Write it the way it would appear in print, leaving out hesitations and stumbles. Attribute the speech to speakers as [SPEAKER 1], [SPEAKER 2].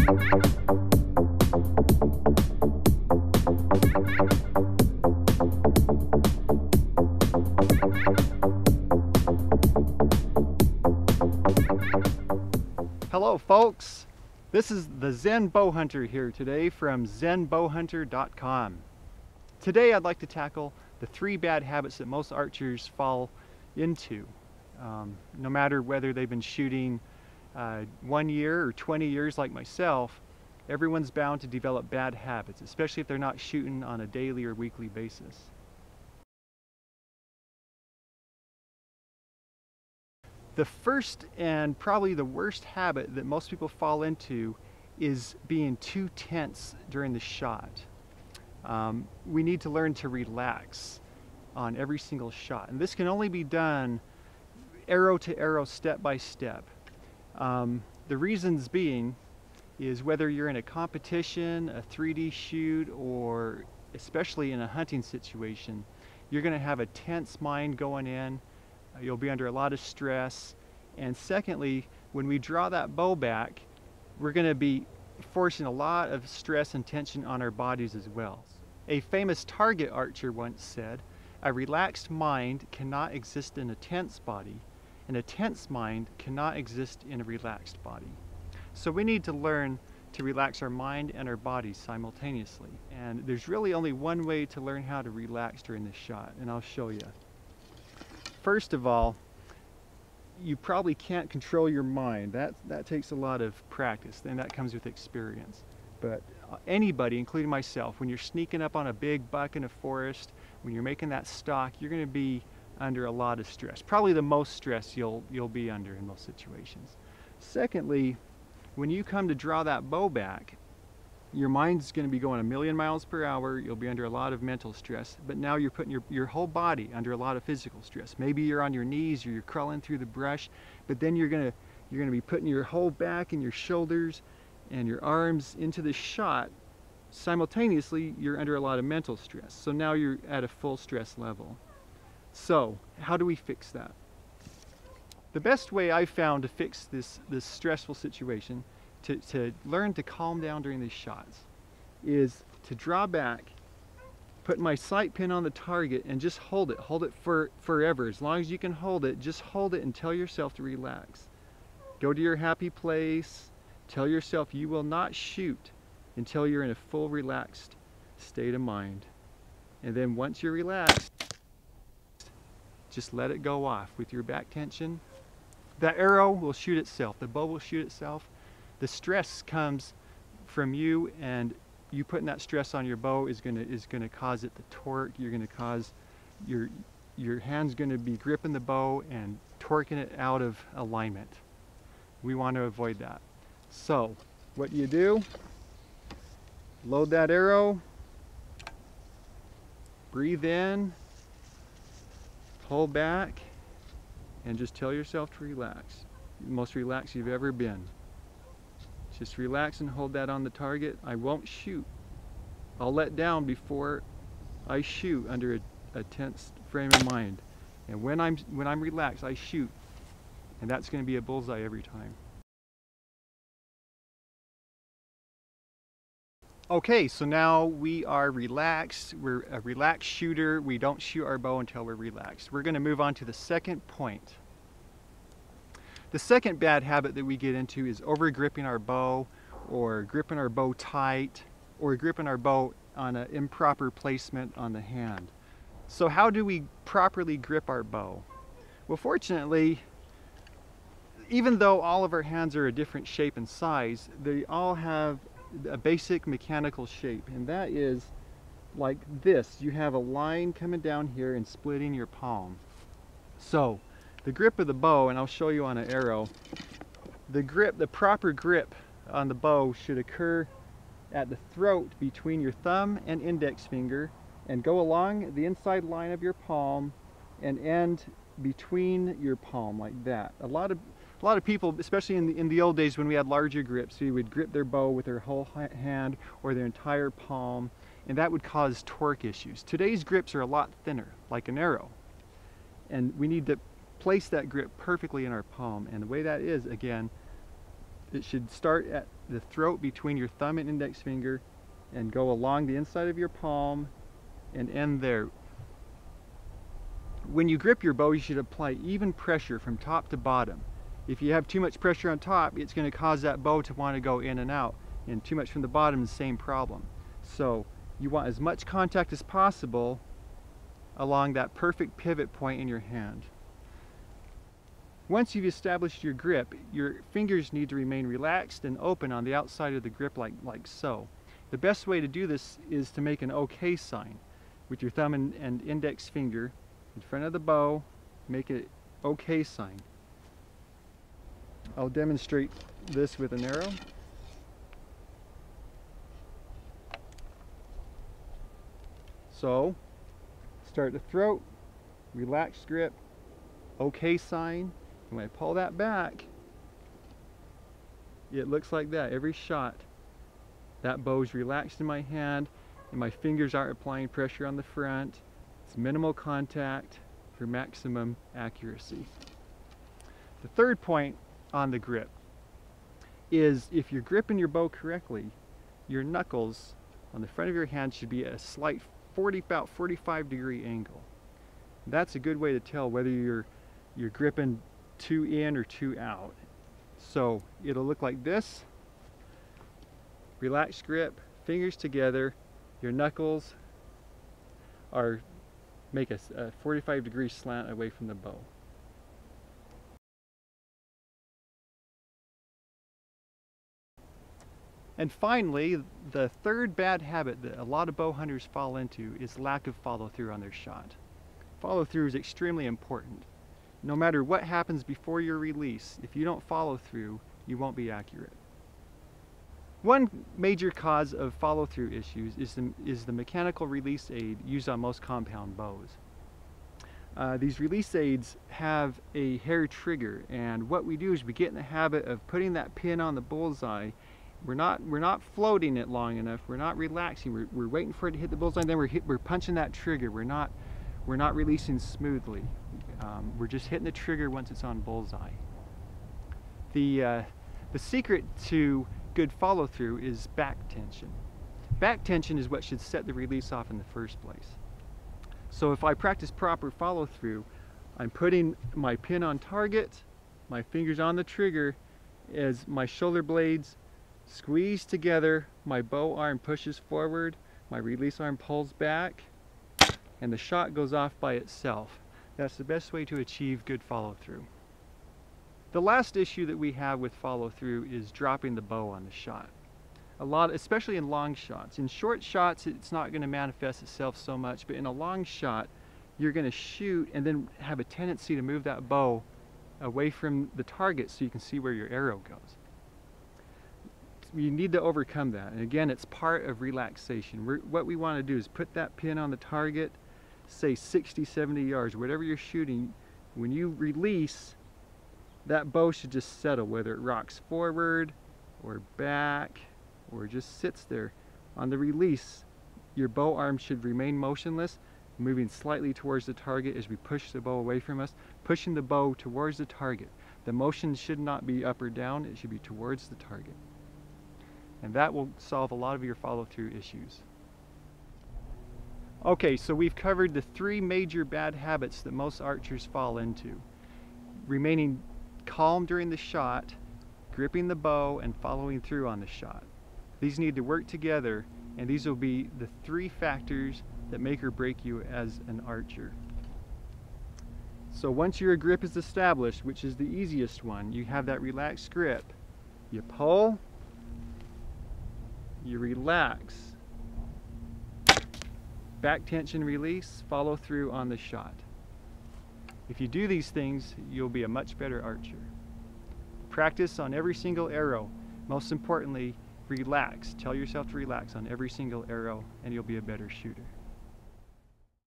[SPEAKER 1] Hello folks, this is the Zen Bow Hunter here today from zenbowhunter.com. Today I'd like to tackle the 3 bad habits that most archers fall into. No matter whether they've been shooting 1 year or 20 years like myself, everyone's bound to develop bad habits, especially if they're not shooting on a daily or weekly basis. The first and probably the worst habit that most people fall into is being too tense during the shot. We need to learn to relax on every single shot, and this can only be done arrow to arrow, step by step. The reasons being is whether you're in a competition, a 3D shoot, or especially in a hunting situation, you're going to have a tense mind going in. You'll be under a lot of stress. And secondly, when we draw that bow back, we're going to be forcing a lot of stress and tension on our bodies as well. A famous target archer once said, "A relaxed mind cannot exist in a tense body, and a tense mind cannot exist in a relaxed body." So we need to learn to relax our mind and our bodies simultaneously. And there's really only one way to learn how to relax during this shot, and I'll show you. First of all, you probably can't control your mind. That takes a lot of practice, and that comes with experience. But anybody, including myself, when you're sneaking up on a big buck in a forest, when you're making that stalk, you're going to be under a lot of stress. Probably the most stress you'll be under in most situations. Secondly, when you come to draw that bow back, your mind's going to be going 1,000,000 miles per hour. You'll be under a lot of mental stress, but now you're putting your whole body under a lot of physical stress. Maybe you're on your knees or you're crawling through the brush, but then you're going to be putting your whole back and your shoulders and your arms into the shot. Simultaneously, you're under a lot of mental stress. So now you're at a full stress level. So how do we fix that? The best way I've found to fix this stressful situation, to learn to calm down during these shots, is to draw back, put my sight pin on the target, and just hold it for forever. As long as you can hold it, just hold it and tell yourself to relax. Go to your happy place, tell yourself you will not shoot until you're in a full relaxed state of mind. And then once you're relaxed, just let it go off with your back tension. That arrow will shoot itself, the bow will shoot itself. The stress comes from you, and you putting that stress on your bow is gonna cause it to torque. You're gonna cause your hand's gonna be gripping the bow and torquing it out of alignment. We want to avoid that. So what you do, load that arrow, breathe in, pull back, and just tell yourself to relax. The most relaxed you've ever been. Just relax and hold that on the target. I won't shoot. I'll let down before I shoot under a tense frame of mind. And when I'm relaxed, I shoot. And that's going to be a bullseye every time. Okay, so now we are relaxed. We're a relaxed shooter. We don't shoot our bow until we're relaxed. We're going to move on to the second point. The second bad habit that we get into is over gripping our bow, or gripping our bow tight, or gripping our bow on an improper placement on the hand. So how do we properly grip our bow? Well, fortunately, even though all of our hands are a different shape and size, they all have a basic mechanical shape, and that is like this. You have a line coming down here and splitting your palm. So the grip of the bow, and I'll show you on an arrow, the proper grip on the bow should occur at the throat between your thumb and index finger, and go along the inside line of your palm and end between your palm like that. A lot of people, especially in the old days when we had larger grips, we would grip their bow with their whole hand or their entire palm, and that would cause torque issues. Today's grips are a lot thinner, like an arrow, and we need to place that grip perfectly in our palm. And the way that is, again, It should start at the throat between your thumb and index finger and go along the inside of your palm and end there. When you grip your bow, you should apply even pressure from top to bottom. If you have too much pressure on top, it's going to cause that bow to want to go in and out, and too much from the bottom is the same problem. So you want as much contact as possible along that perfect pivot point in your hand. Once you've established your grip, your fingers need to remain relaxed and open on the outside of the grip like so. The best way to do this is to make an OK sign with your thumb and index finger in front of the bow. Make an OK sign. I'll demonstrate this with an arrow. So, start the throat, relaxed grip, OK sign. And when I pull that back, it looks like that every shot. That bow's relaxed in my hand and my fingers aren't applying pressure on the front. It's minimal contact for maximum accuracy. The third point on the grip is if you're gripping your bow correctly, your knuckles on the front of your hand should be at a slight about 45-degree angle. That's a good way to tell whether you're gripping two in or two out. So it'll look like this. Relaxed grip, fingers together, your knuckles make a 45-degree slant away from the bow. And finally, the third bad habit that a lot of bow hunters fall into is lack of follow-through on their shot. Follow-through is extremely important. No matter what happens before your release, if you don't follow through, you won't be accurate. One major cause of follow-through issues is the mechanical release aid used on most compound bows. These release aids have a hair trigger, and what we do is we get in the habit of putting that pin on the bullseye. We're not floating it long enough. We're not relaxing. We're waiting for it to hit the bullseye. And then we're punching that trigger. We're not releasing smoothly. We're just hitting the trigger once it's on bullseye. The secret to good follow through is back tension. Back tension is what should set the release off in the first place. So if I practice proper follow through, I'm putting my pin on target, my fingers on the trigger, as my shoulder blades squeeze together, my bow arm pushes forward, my release arm pulls back, and the shot goes off by itself. That's the best way to achieve good follow-through. The last issue that we have with follow-through is dropping the bow on the shot. Especially in long shots. In short shots, it's not going to manifest itself so much, but in a long shot, you're going to shoot and then have a tendency to move that bow away from the target so you can see where your arrow goes. You need to overcome that, and again, it's part of relaxation. What we want to do is put that pin on the target, say 60, 70 yards, whatever you're shooting. When you release, that bow should just settle, whether it rocks forward or back or just sits there. On the release, your bow arm should remain motionless, moving slightly towards the target as we push the bow away from us, pushing the bow towards the target. The motion should not be up or down, it should be towards the target. And that will solve a lot of your follow-through issues. Okay, so we've covered the three major bad habits that most archers fall into. Remaining calm during the shot, gripping the bow, and following through on the shot. These need to work together, and these will be the three factors that make or break you as an archer. So once your grip is established, which is the easiest one, you have that relaxed grip. You pull, you relax, back tension release, follow through on the shot. If you do these things, you'll be a much better archer. Practice on every single arrow. Most importantly, relax. Tell yourself to relax on every single arrow, and you'll be a better shooter.